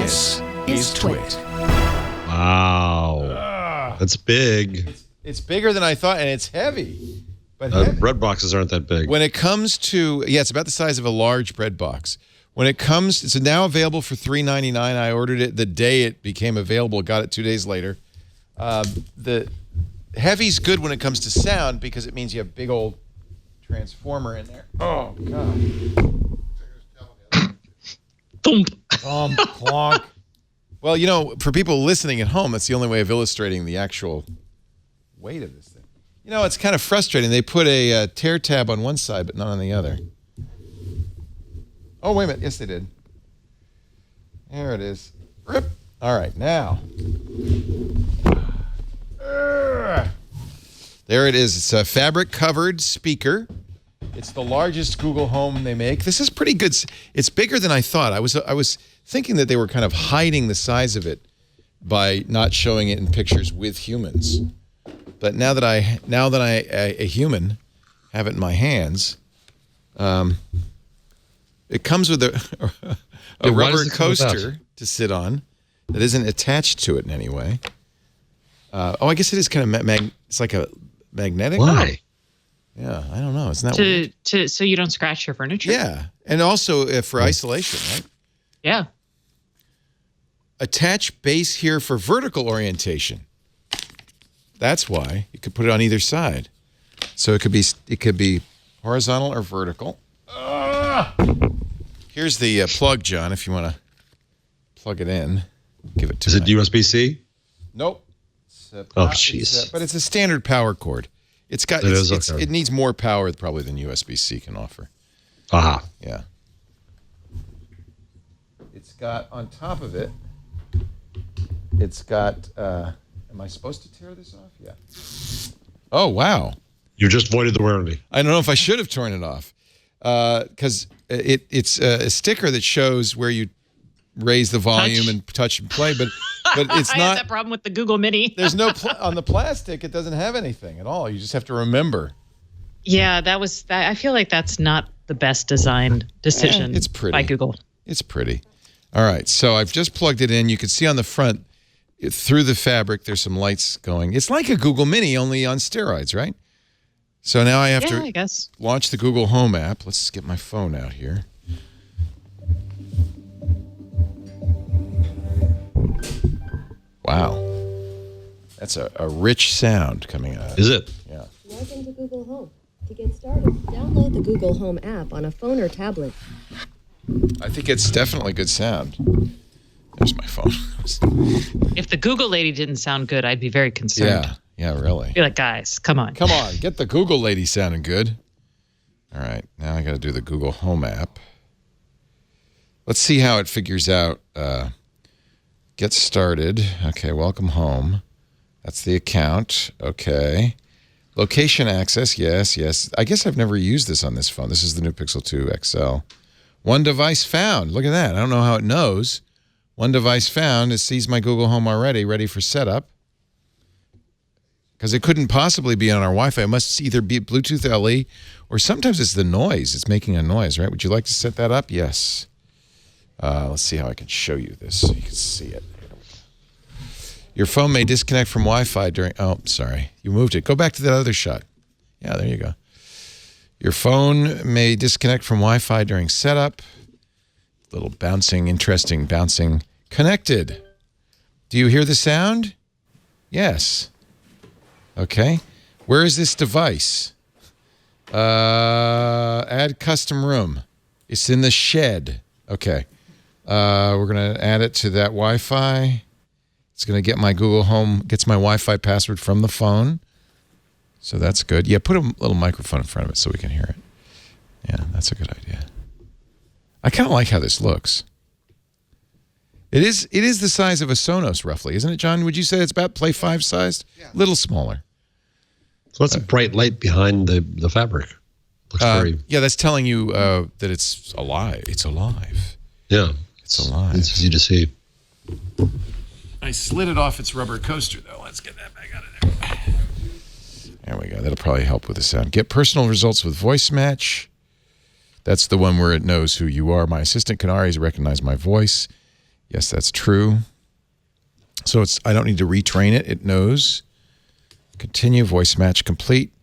This is TWiT. Wow. That's big. It's bigger than I thought, and it's heavy. But bread boxes aren't that big. when it comes to, yeah, it's about the size of a large bread box. When it comes, it's now available for $3.99. I ordered it the day it became available. Got it 2 days later. The heavy's good when it comes to sound because it means you have a big old transformer in there. Oh, God. Thump. Clonk. Well, you know, for people listening at home, that's the only way of illustrating the actual weight of this thing. You know, it's kind of frustrating. They put a tear tab on one side, but not on the other. Oh, wait a minute. Yes, they did. There it is. Rip. All right, now. There it is. It's a fabric-covered speaker. It's the largest Google Home they make. This is pretty good. It's bigger than I thought. I was thinking that they were kind of hiding the size of it by not showing it in pictures with humans. But now that a human, have it in my hands, it comes with a rubber coaster to sit on that isn't attached to it in any way. I guess it is kind of it's like a magnetic. Why? Yeah, I don't know. It's not weird? So you don't scratch your furniture. Yeah, and also for isolation, right? Yeah. Attach base here for vertical orientation. That's why you could put it on either side. So it could be horizontal or vertical. Here's the plug, John, if you want to plug it in. Give it to me. Is it USB-C? Nope. Oh, jeez. But it's a standard power cord. It needs more power probably than USB-C can offer. Aha. Yeah. It's got on top of it. It's got. Am I supposed to tear this off? Yeah. Oh wow. You just voided the warranty. I don't know if I should have torn it off, because it's a sticker that shows where you raise the volume and touch and play, but it's I not. had that problem with the Google Mini. There's no on the plastic. It doesn't have anything at all. You just have to remember. Yeah, I feel like that's not the best designed decision. It's pretty by Google. It's pretty. All right, so I've just plugged it in. You can see on the front, through the fabric, there's some lights going. It's like a Google Mini, only on steroids, right? So now I have to launch the Google Home app. Let's get my phone out here. Wow. That's a rich sound coming out. Is it? Yeah. Welcome to Google Home. To get started, download the Google Home app on a phone or tablet. I think it's definitely good sound. There's my phone. If the Google lady didn't sound good, I'd be very concerned. Yeah, really. Be like, guys, come on. Come on, get the Google lady sounding good. All right, now I got to do the Google Home app. Let's see how it figures out. Get started. Okay, welcome home. That's the account. Okay. Location access. Yes. I guess I've never used this on this phone. This is the new Pixel 2 XL. One device found. Look at that. I don't know how it knows. One device found. It sees my Google Home already, ready for setup. Because it couldn't possibly be on our Wi-Fi. It must either be Bluetooth LE or sometimes it's the noise. It's making a noise, right? Would you like to set that up? Yes. Let's see how I can show you this so you can see it. Your phone may disconnect from Wi-Fi during... Oh, sorry. You moved it. Go back to that other shot. Yeah, there you go. Your phone may disconnect from Wi-Fi during setup. Little bouncing, interesting bouncing. Connected. Do you hear the sound? Yes. Okay. Where is this device? Add custom room. It's in the shed. Okay. We're going to add it to that Wi-Fi. It's going to get my Google Home, gets my Wi-Fi password from the phone. So that's good. Yeah, put a little microphone in front of it so we can hear it. Yeah, that's a good idea. I kind of like how this looks. It is the size of a Sonos, roughly, isn't it, John? Would you say it's about Play 5 sized? Yeah. A little smaller. So that's a bright light behind the fabric. Looks very... Yeah, that's telling you that it's alive. It's alive. Yeah. It's alive. It's easy to see. I slid it off its rubber coaster, though. Let's get that back out of there. There we go. That'll probably help with the sound. Get personal results with voice match. That's the one where it knows who you are. My assistant can always recognize my voice. Yes, that's true. So I don't need to retrain it. It knows. Continue. Voice match complete.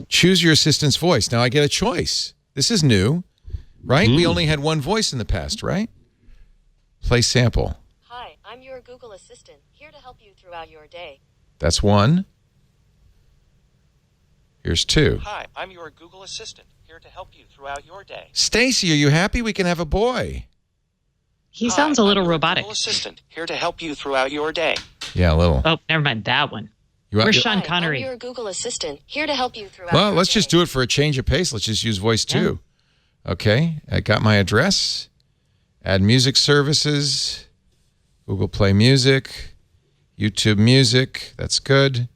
Choose your assistant's voice. Now I get a choice. This is new, right? We only had one voice in the past, right? Play sample. Hi, I'm your Google Assistant, here to help you throughout your day. That's one. Here's two. Hi, I'm your Google Assistant, here to help you throughout your day. Stacy, are you happy we can have a boy? He sounds a little I'm your robotic. Google Assistant, here to help you throughout your day. Yeah, a little. Oh, never mind that one. you- Where's Sean Hi, Connery? I'm your Google Assistant, here to help you throughout Well, your let's day. just do it for a change of pace. Let's just use voice too. Okay, I got my address. Add music services. Google Play Music. YouTube Music. That's good.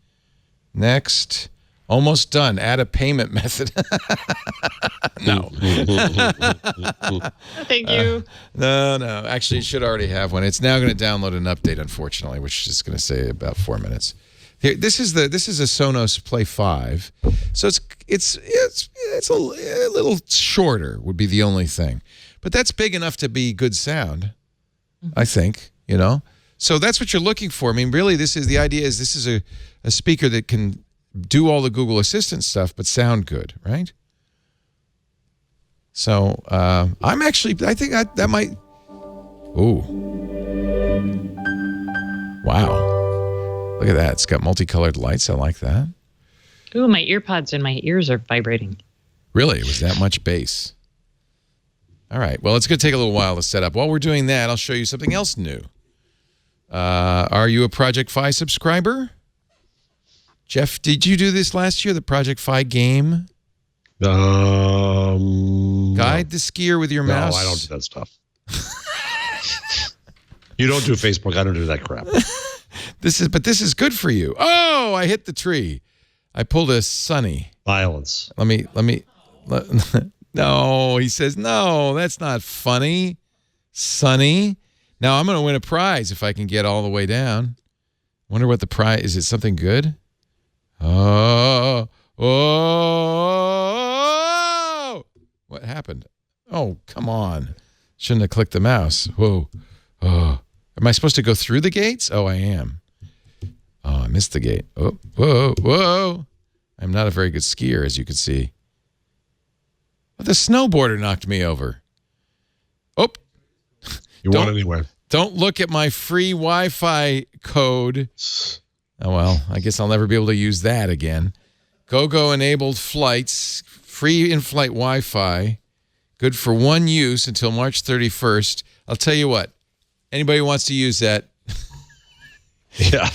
Next. Almost done. Add a payment method. No. Thank you. No. Actually, it should already have one. It's now going to download an update, unfortunately, which is going to say about 4 minutes. Here, this is a Sonos Play 5, so it's a little shorter would be the only thing, but that's big enough to be good sound, I think. So that's what you're looking for. I mean, really, this is a speaker that can do all the Google Assistant stuff, but sound good, right? So I think that might. Oh, wow. Look at that. It's got multicolored lights. I like that. Ooh, my earpods in my ears are vibrating. Really? It was that much bass. All right. Well, it's going to take a little while to set up. While we're doing that, I'll show you something else new. Are you a Project Fi subscriber? Jeff, did you do this last year, the Project Fi game? Guide the skier with your mouse? No, I don't do that stuff. You don't do Facebook. I don't do that crap. This is good for you. Oh, I hit the tree. I pulled a Sunny. Violence. No, he says, no, that's not funny. Sunny. Now I'm going to win a prize if I can get all the way down. Wonder what the prize is. It something good? Oh. What happened? Oh, come on. Shouldn't have clicked the mouse. Whoa. Oh. Am I supposed to go through the gates? Oh, I am. Oh, I missed the gate. Oh, whoa. I'm not a very good skier, as you can see. But the snowboarder knocked me over. Oh. You want it anyway. Don't look at my free Wi-Fi code. Oh, well, I guess I'll never be able to use that again. GoGo enabled flights, free in-flight Wi-Fi, good for one use until March 31st. I'll tell you what, anybody who wants to use that, Yeah.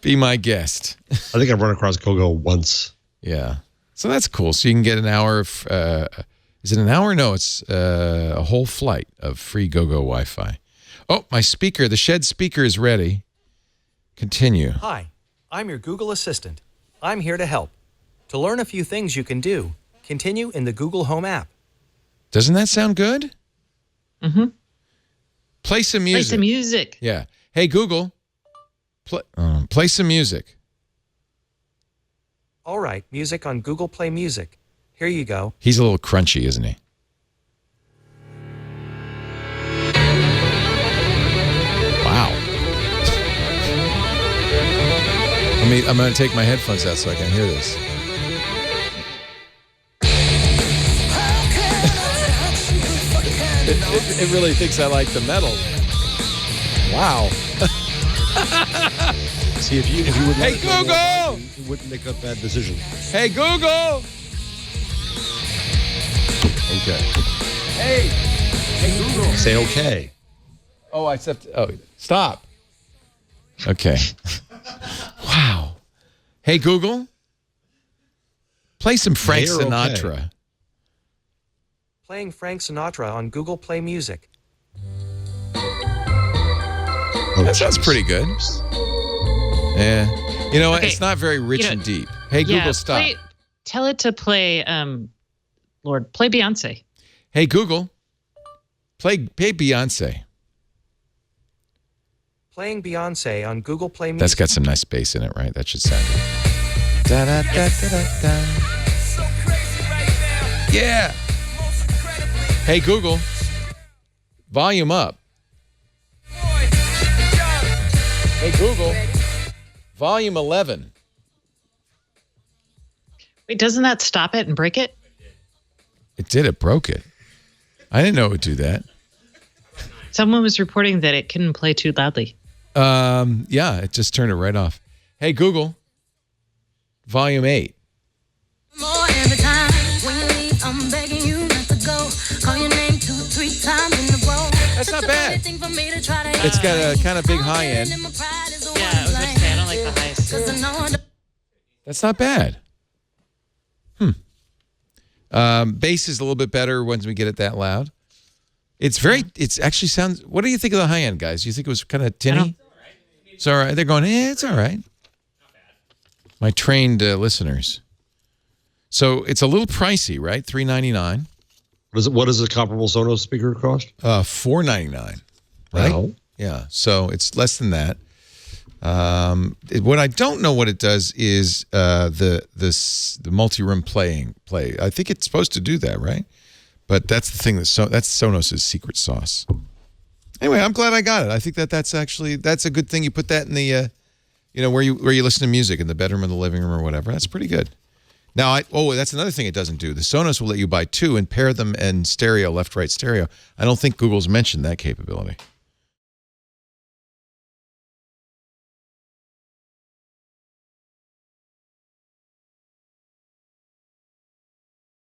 be my guest. I think I've run across GoGo once. Yeah. So that's cool. So you can get an hour of, is it an hour? No, it's a whole flight of free GoGo Wi-Fi. Oh, my speaker, the shed speaker is ready. Continue. Hi, I'm your Google Assistant. I'm here to help. To learn a few things you can do, continue in the Google Home app. Doesn't that sound good? Mm-hmm. Play some music. Play some music. Yeah. Hey, Google, play some music. All right, music on Google Play Music. Here you go. He's a little crunchy, isn't he? Wow. I'm going to take my headphones out so I can hear this. It really thinks I like the metal. Wow. See, if you would Hey, let it go Google! more, you wouldn't make a bad decision. Hey, Google! Okay. Hey Google. Say okay. Oh, I said. Oh, stop. Okay. Wow. Hey, Google. Play some Frank They are okay. Sinatra. Playing Frank Sinatra on Google Play Music. Oh, That sounds pretty good. Yeah. You know what? Okay. It's not very rich You know- and deep. Hey, Google, stop. Tell it to play, play Beyonce. Hey, Google. Play Beyonce. Playing Beyonce on Google Play Music. That's got some nice bass in it, right? That should sound good. Da, da, da, da, da, da. Yeah. Hey, Google. Volume up. Hey, Google. Volume 11. Wait, doesn't that stop it and break it? It did. It broke it. I didn't know it would do that. Someone was reporting that it couldn't play too loudly. Yeah, it just turned it right off. Hey, Google. Volume 8. More every time when you leave, I'm begging you not to go. Call your name 2-3 times in a row. That's not bad. It's It's got a kind of big high end. Yeah, I was going to say, I don't like the highest. That's not bad. Bass is a little bit better once we get it that loud. It's actually sounds, what do you think of the high end, guys? Do you think it was kind of tinny? It's all right. They're going, it's all right. My trained listeners. So it's a little pricey, right? $399. What does a comparable Sonos speaker cost? $499. Right? Wow. Yeah. So it's less than that. What I don't know what it does is the multi-room play. I think it's supposed to do that, right? But that's the thing that's Sonos' secret sauce. Anyway, I'm glad I got it. I think that's a good thing. You put that in the where you listen to music in the bedroom or the living room or whatever. That's pretty good. Now, that's another thing it doesn't do. The Sonos will let you buy two and pair them in stereo, left-right stereo. I don't think Google's mentioned that capability.